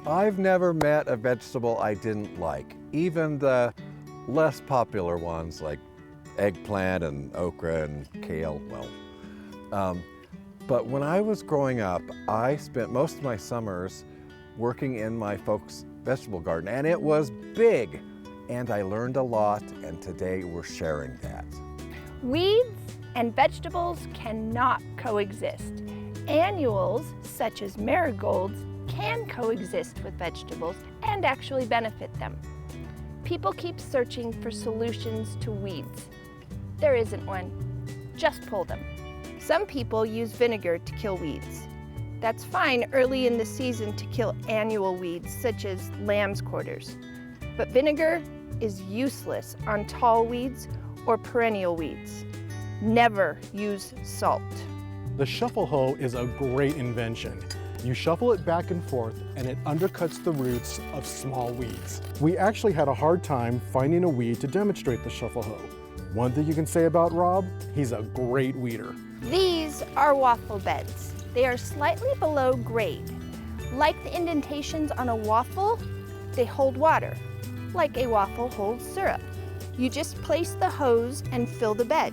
I've never met a vegetable I didn't like, even the less popular ones like eggplant and okra and kale. But when I was growing up, I spent most of my summers working in my folks' vegetable garden, and it was big. And I learned a lot, and today we're sharing that. Weeds and vegetables cannot coexist. Annuals, such as marigolds, can coexist with vegetables and actually benefit them. People keep searching for solutions to weeds. There isn't one. Just pull them. Some people use vinegar to kill weeds. That's fine early in the season to kill annual weeds, such as lamb's quarters. But vinegar is useless on tall weeds or perennial weeds. Never use salt. The shuffle hoe is a great invention. You shuffle it back and forth and it undercuts the roots of small weeds. We actually had a hard time finding a weed to demonstrate the shuffle hoe. One thing you can say about Rob, he's a great weeder. These are waffle beds. They are slightly below grade. Like the indentations on a waffle, they hold water, like a waffle holds syrup. You just place the hose and fill the bed.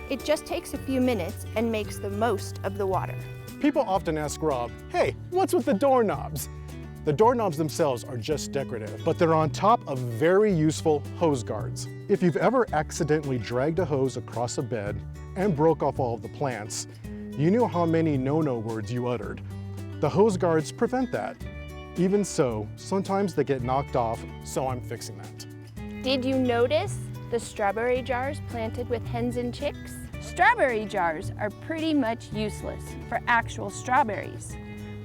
It just takes a few minutes and makes the most of the water. People often ask Rob, hey, what's with the doorknobs? The doorknobs themselves are just decorative, but they're on top of very useful hose guards. If you've ever accidentally dragged a hose across a bed and broke off all of the plants, you knew how many no-no words you uttered. The hose guards prevent that. Even so, sometimes they get knocked off, so I'm fixing that. Did you notice the strawberry jars planted with hens and chicks? Strawberry jars are pretty much useless for actual strawberries,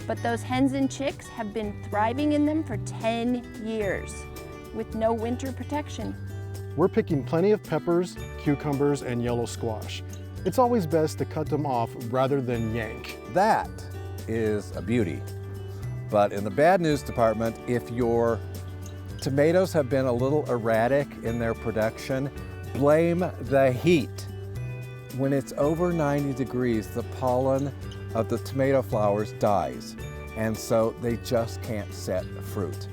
but those hens and chicks have been thriving in them for 10 years with no winter protection. We're picking plenty of peppers, cucumbers, and yellow squash. It's always best to cut them off rather than yank. That is a beauty. But in the bad news department, if your tomatoes have been a little erratic in their production, blame the heat. When it's over 90 degrees, the pollen of the tomato flowers dies, and so they just can't set fruit.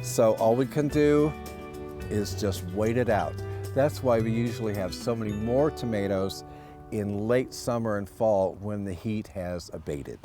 So all we can do is just wait it out. That's why we usually have so many more tomatoes in late summer and fall when the heat has abated.